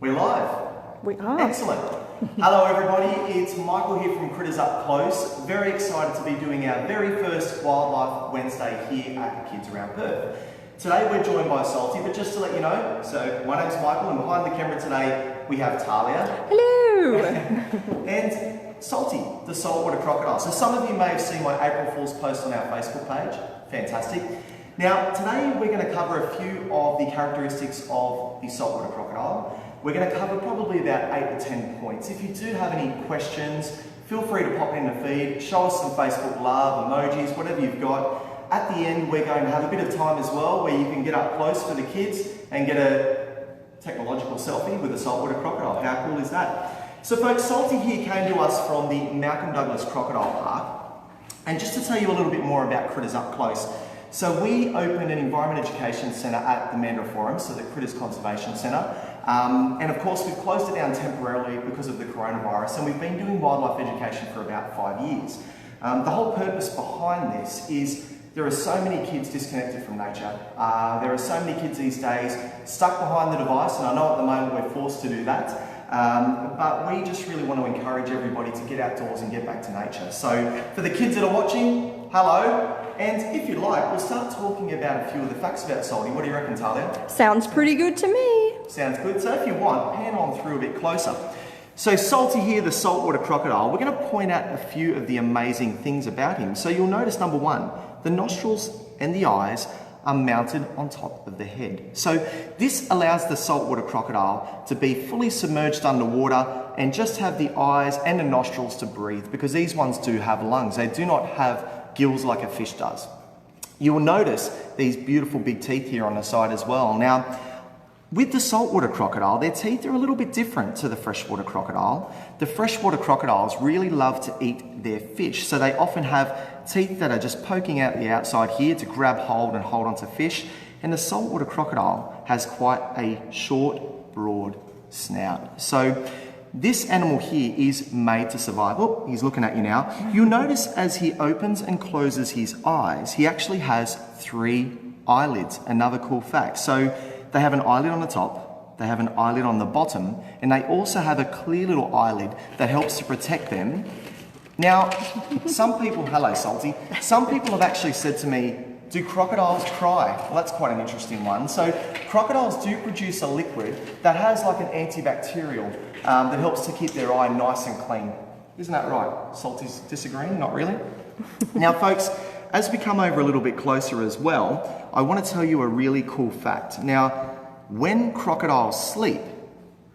We're live. We are. Excellent. Hello everybody, it's Michael here from Critters Up Close. Very excited to be doing our very first Wildlife Wednesday here at the Kids Around Perth. Today we're joined by Salty, but just to let you know, so my name's Michael and behind the camera today we have Talia. Hello! And Salty, the Saltwater Crocodile. So some of you may have seen my April Fool's post on our Facebook page. Fantastic. Now today we're going to cover a few of the characteristics of the Saltwater Crocodile. We're going to cover probably about 8 to 10 points. If you do have any questions, feel free to pop in the feed, show us some Facebook love, emojis, whatever you've got. At the end, we're going to have a bit of time as well where you can get up close for the kids and get a technological selfie with a saltwater crocodile. How cool is that? So folks, Salty here came to us from the Malcolm Douglas Crocodile Park. And just to tell you a little bit more about Critters Up Close, so we opened an Environment Education Centre at the Mandurah Forum, so the Critters Conservation Centre. And of course we've closed it down temporarily because of the coronavirus, and we've been doing wildlife education for about 5 years. The whole purpose behind this is there are so many kids disconnected from nature. There are so many kids these days stuck behind the device, and I know at the moment we're forced to do that. But we just really want to encourage everybody to get outdoors and get back to nature. So for the kids that are watching, hello. And if you'd like, we'll start talking about a few of the facts about Salty. What do you reckon, Talia? Sounds pretty good to me. Sounds good. So if you want, pan on through a bit closer. So Salty here, the saltwater crocodile, we're going to point out a few of the amazing things about him. So you'll notice, number one, the nostrils and the eyes are mounted on top of the head. So this allows the saltwater crocodile to be fully submerged underwater and just have the eyes and the nostrils to breathe, because these ones do have lungs. They do not have gills like a fish does. You will notice these beautiful big teeth here on the side as well. Now, with the saltwater crocodile, their teeth are a little bit different to the freshwater crocodile. The freshwater crocodiles really love to eat their fish, so they often have teeth that are just poking out the outside here to grab hold and hold onto fish. And the saltwater crocodile has quite a short, broad snout. So this animal here is made to survive. Oh, he's looking at you now. You'll notice as he opens and closes his eyes, he actually has 3 eyelids. Another cool fact. So they have an eyelid on the top, they have an eyelid on the bottom, and they also have a clear little eyelid that helps to protect them. Now, some people, hello Salty, some people have actually said to me, do crocodiles cry? Well, that's quite an interesting one. So crocodiles do produce a liquid that has like an antibacterial that helps to keep their eye nice and clean. Isn't that right? Salty's disagreeing? Not really? Now folks, as we come over a little bit closer as well, I want to tell you a really cool fact. Now, when crocodiles sleep,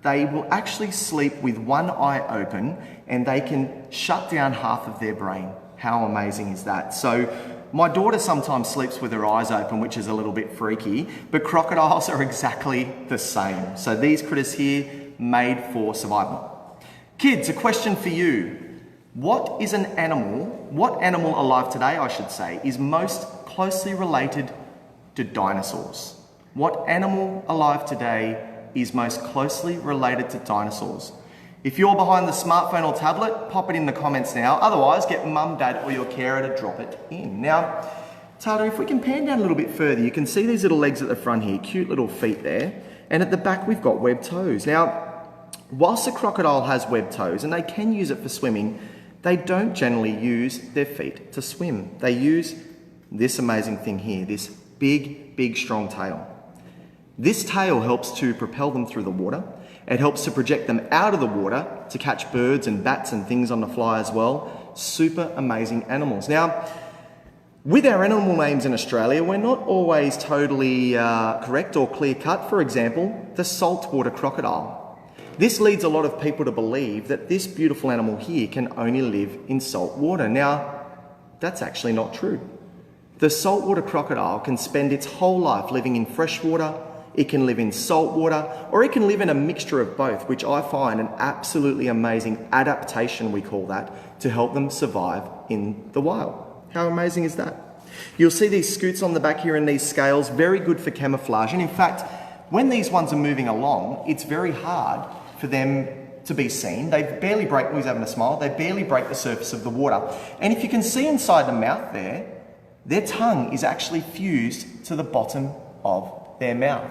they will actually sleep with one eye open and they can shut down half of their brain. How amazing is that? So my daughter sometimes sleeps with her eyes open, which is a little bit freaky, but crocodiles are exactly the same. So these critters here, made for survival. Kids, a question for you. What animal alive today, I should say, is most closely related to dinosaurs? What animal alive today is most closely related to dinosaurs? If you're behind the smartphone or tablet, pop it in the comments now. Otherwise, get mum, dad, or your carer to drop it in. Now, Tata, if we can pan down a little bit further, you can see these little legs at the front here, cute little feet there. And at the back, we've got webbed toes. Now, whilst a crocodile has webbed toes, and they can use it for swimming, they don't generally use their feet to swim. They use this amazing thing here, this big, strong tail. This tail helps to propel them through the water. It helps to project them out of the water to catch birds and bats and things on the fly as well. Super amazing animals. Now, with our animal names in Australia, we're not always totally correct or clear cut. For example, the saltwater crocodile. This leads a lot of people to believe that this beautiful animal here can only live in salt water. Now, that's actually not true. The saltwater crocodile can spend its whole life living in fresh water, it can live in salt water, or it can live in a mixture of both, which I find an absolutely amazing adaptation, we call that, to help them survive in the wild. How amazing is that? You'll see these scoots on the back here and these scales, very good for camouflage. And in fact, when these ones are moving along, it's very hard for them to be seen. They barely break, he's having a smile, they barely break the surface of the water. And if you can see inside the mouth there, their tongue is actually fused to the bottom of their mouth.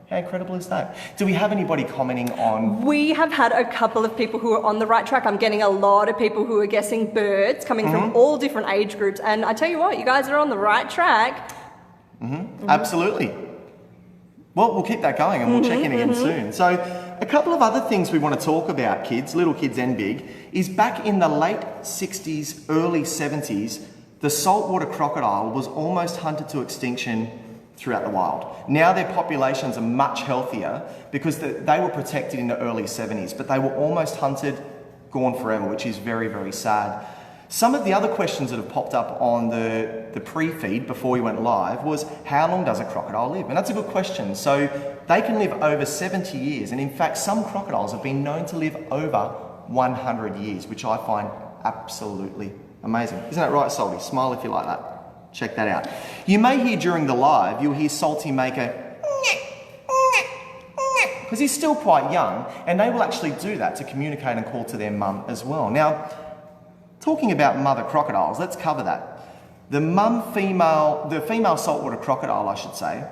How incredible is that? Do we have anybody commenting on... We have had a couple of people who are on the right track. I'm getting a lot of people who are guessing birds coming from all different age groups. And I tell you what, you guys are on the right track. Absolutely. Well, we'll keep that going and we'll check in again soon. So a couple of other things we want to talk about, kids, little kids and big, is back in the late 60s, early 70s, the saltwater crocodile was almost hunted to extinction throughout the wild. Now their populations are much healthier because they were protected in the early 70s, but they were almost hunted, gone forever, which is very, very sad. Some of the other questions that have popped up on the pre-feed before we went live was, how long does a crocodile live? And that's a good question. So they can live over 70 years. And in fact, some crocodiles have been known to live over 100 years, which I find absolutely amazing. Isn't that right, Salty? Smile if you like that. Check that out. You may hear during the live, you'll hear Salty make a because he's still quite young, and they will actually do that to communicate and call to their mum as well. Now, talking about mother crocodiles, let's cover that. The female saltwater crocodile, I should say,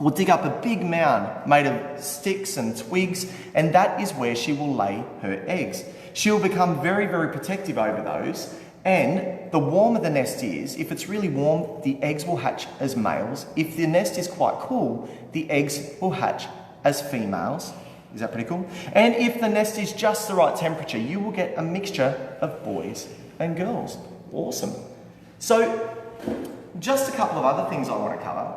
will dig up a big mound made of sticks and twigs, and that is where she will lay her eggs. She will become very, very protective over those, and the warmer the nest is, if it's really warm, the eggs will hatch as males. If the nest is quite cool, the eggs will hatch as females. Is that pretty cool? And if the nest is just the right temperature, you will get a mixture of boys and girls. Awesome. So, just a couple of other things I want to cover.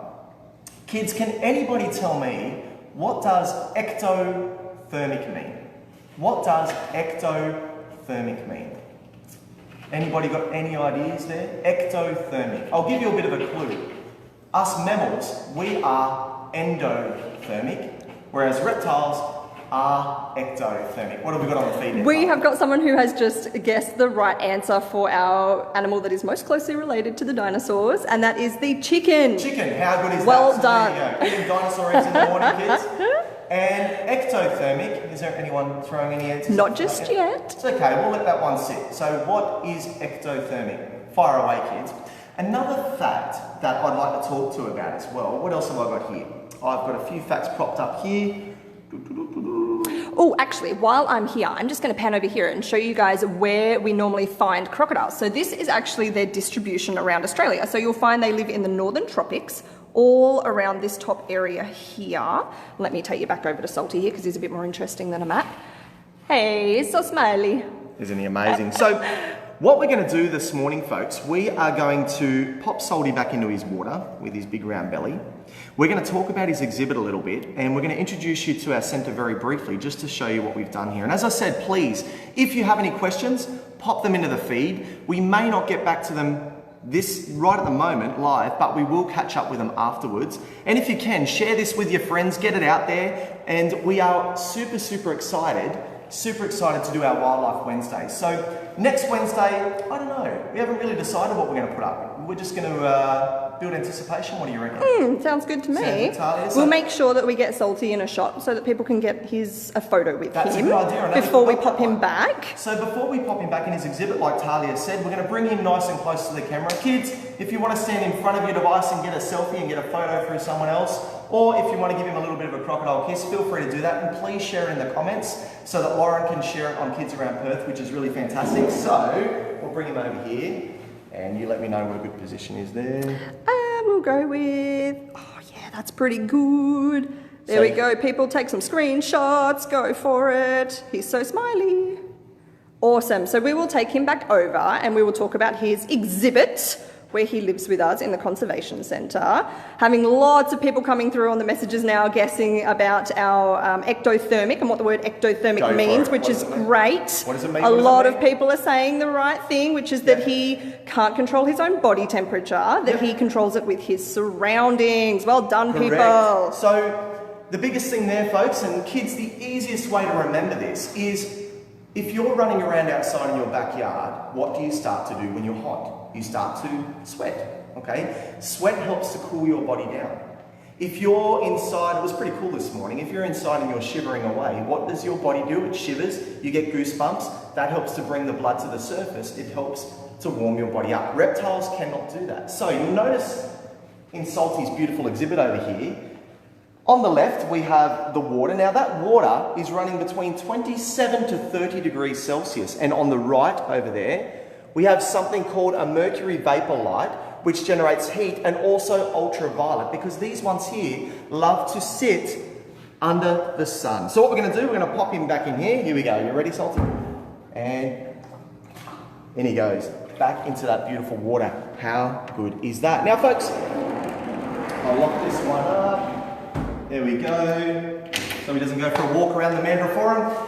Kids, can anybody tell me, what does ectothermic mean? What does ectothermic mean? Anybody got any ideas there? Ectothermic. I'll give you a bit of a clue. Us mammals, we are endothermic, whereas reptiles are ectothermic. What have we got on the feed? We have got someone who has just guessed the right answer for our animal that is most closely related to the dinosaurs, and that is the chicken. Chicken, how good is well that? Done. There you go. Eating dinosaur eggs in the morning, kids. And ectothermic, is there anyone throwing any answers? Not just yet. It's okay, we'll let that one sit. So what is ectothermic? Fire away, kids. Another fact that I'd like to talk to about as well, what else have I got here? I've got a few facts propped up here. Oh, actually, while I'm here, I'm just going to pan over here and show you guys where we normally find crocodiles. So this is actually their distribution around Australia. So you'll find they live in the northern tropics, all around this top area here. Let me take you back over to Salty here because he's a bit more interesting than a map. Hey, he's so smiley. Isn't he amazing? So what we're going to do this morning, folks, we are going to pop Salty back into his water with his big round belly. We're going to talk about his exhibit a little bit, and we're going to introduce you to our centre very briefly, just to show you what we've done here. And as I said, please, if you have any questions, pop them into the feed. We may not get back to them right at the moment live, but we will catch up with them afterwards. And if you can, share this with your friends, get it out there. And we are super, super excited to do our Wildlife Wednesday. So next Wednesday, I don't know, we haven't really decided what we're going to put up. We're just going to build anticipation. What do you reckon? Sounds good to me. Sounds We'll make sure that we get Salty in a shot so that people can get a photo with That's him a good idea, before we pop him back. So before we pop him back in his exhibit, like Talia said, we're going to bring him nice and close to the camera. Kids, if you want to stand in front of your device and get a selfie and get a photo through someone else, or if you want to give him a little bit of a crocodile kiss, feel free to do that, and please share it in the comments so that Lauren can share it on Kids Around Perth, which is really fantastic. So we'll bring him over here, and you let me know what a good position is there. We'll go with, oh yeah, that's pretty good. There we go. People take some screenshots, go for it. He's so smiley. Awesome. So we will take him back over and we will talk about his exhibit where he lives with us in the Conservation Centre. Having lots of people coming through on the messages now guessing about our ectothermic and what the word ectothermic means, which is great. What does it mean? A lot of people are saying the right thing, which is that he can't control his own body temperature, that he controls it with his surroundings. Well done, people. So the biggest thing there, folks, and kids, the easiest way to remember this is if you're running around outside in your backyard, what do you start to do when you're hot? You start to sweat, okay? Sweat helps to cool your body down. If you're inside, it was pretty cool this morning, if you're inside and you're shivering away, what does your body do? It shivers, you get goosebumps, that helps to bring the blood to the surface, it helps to warm your body up. Reptiles cannot do that. So you'll notice in Salty's beautiful exhibit over here, On the left, we have the water. Now that water is running between 27 to 30 degrees Celsius. And on the right over there, we have something called a mercury vapor light, which generates heat, and also ultraviolet, because these ones here love to sit under the sun. So what we're going to do, we're going to pop him back in here. Here we go. You ready, Salty? And in he goes, back into that beautiful water. How good is that? Now, folks, I'll lock this one up. There we go. So he doesn't go for a walk around the Mandurah Forum.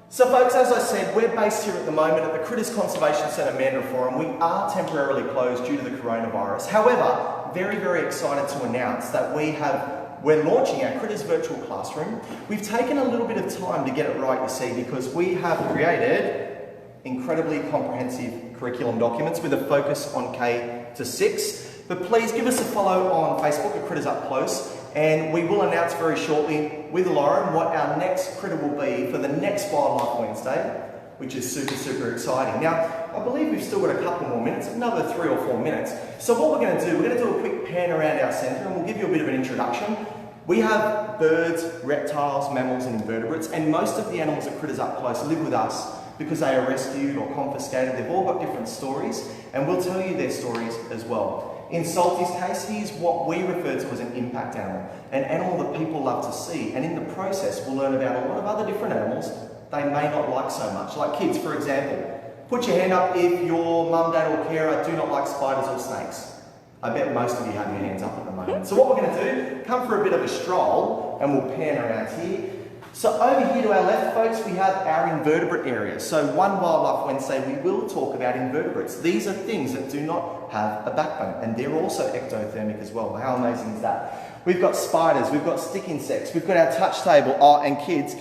So folks, as I said, we're based here at the moment at the Critters Conservation Centre Mandurah Forum. We are temporarily closed due to the coronavirus. However, very, very excited to announce that we're launching our Critters Virtual Classroom. We've taken a little bit of time to get it right, you see, because we have created incredibly comprehensive curriculum documents with a focus on K to 6. But please give us a follow on Facebook at Critters Up Close, and we will announce very shortly with Lauren what our next critter will be for the next Wildlife Wednesday, which is super, super exciting. Now, I believe we've still got a couple more minutes, another 3 or 4 minutes. So what we're going to do, we're going to do a quick pan around our centre, and we'll give you a bit of an introduction. We have birds, reptiles, mammals and invertebrates, and most of the animals at Critters Up Close live with us because they are rescued or confiscated. They've all got different stories, and we'll tell you their stories as well. In Salty's case, he's what we refer to as an impact animal, an animal that people love to see, and in the process we'll learn about a lot of other different animals they may not like so much. Like kids, for example. Put your hand up if your mum, dad or carer do not like spiders or snakes. I bet most of you have your hands up at the moment. So what we're going to do, come for a bit of a stroll, and we'll pan around here. So over here to our left, folks, we have our invertebrate area. So one Wildlife Wednesday, we will talk about invertebrates. These are things that do not have a backbone, and they're also ectothermic as well. How amazing is that? We've got spiders, we've got stick insects, we've got our touch table. Oh, and kids,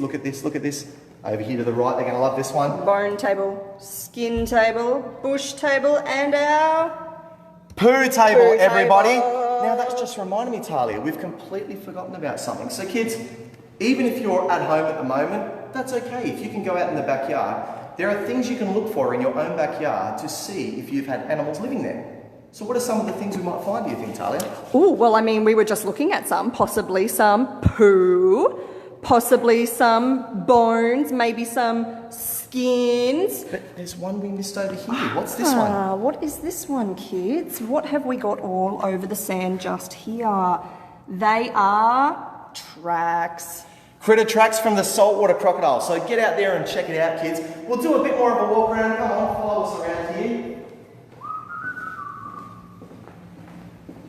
look at this, look at this. Over here to the right, they're going to love this one. Bone table, skin table, bush table, and our poo table, everybody. Now that's just reminded me, Talia, we've completely forgotten about something. So kids, even if you're at home at the moment, that's okay. If you can go out in the backyard, there are things you can look for in your own backyard to see if you've had animals living there. So what are some of the things we might find, do you think, Talia? Oh, well, I mean, we were just looking at some, possibly some poo, possibly some bones, maybe some skins. But there's one we missed over here. What's this one? What is this one, kids? What have we got all over the sand just here? They are tracks. Critter tracks from the Saltwater Crocodile. So get out there and check it out, kids. We'll do a bit more of a walk around. Come on, follow us around here.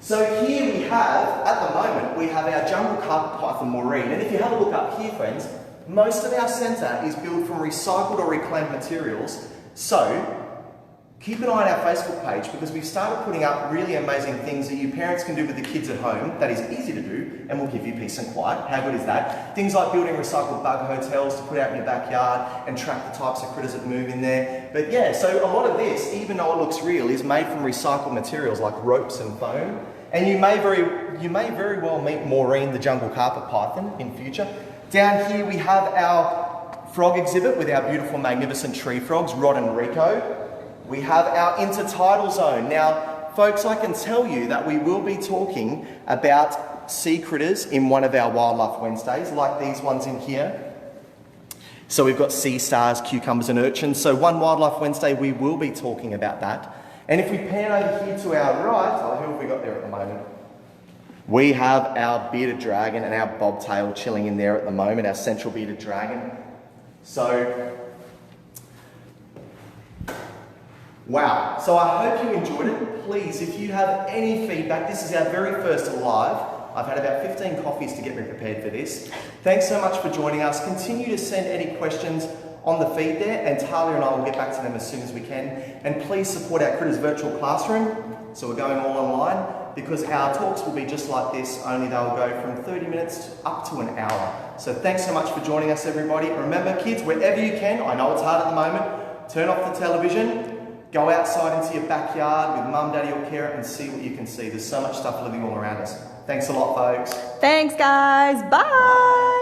So here we have, at the moment, we have our jungle carpet python Maureen. And if you have a look up here, friends, most of our centre is built from recycled or reclaimed materials. So keep an eye on our Facebook page, because we've started putting up really amazing things that you parents can do with the kids at home that is easy to do and will give you peace and quiet. How good is that? Things like building recycled bug hotels to put out in your backyard and track the types of critters that move in there. But yeah, so a lot of this, even though it looks real, is made from recycled materials like ropes and foam. And you may very well meet Maureen, the jungle carpet python, in future. Down here we have our frog exhibit with our beautiful, magnificent tree frogs, Rod and Rico. We have our Intertidal Zone. Now, folks, I can tell you that we will be talking about sea critters in one of our Wildlife Wednesdays, like these ones in here. So we've got sea stars, cucumbers and urchins. So one Wildlife Wednesday, we will be talking about that. And if we pan over here to our right, who have we got there at the moment? We have our bearded dragon and our bobtail chilling in there at the moment, our central bearded dragon. So, wow. So I hope you enjoyed it. Please, if you have any feedback, this is our very first live. I've had about 15 coffees to get me prepared for this. Thanks so much for joining us. Continue to send any questions on the feed there, and Talia and I will get back to them as soon as we can. And please support our Critters Virtual Classroom. So we're going all online, because our talks will be just like this, only they'll go from 30 minutes up to an hour. So thanks so much for joining us, everybody. Remember, kids, wherever you can, I know it's hard at the moment, turn off the television, go outside into your backyard with mum, daddy or carer and see what you can see. There's so much stuff living all around us. Thanks a lot, folks. Thanks, guys. Bye.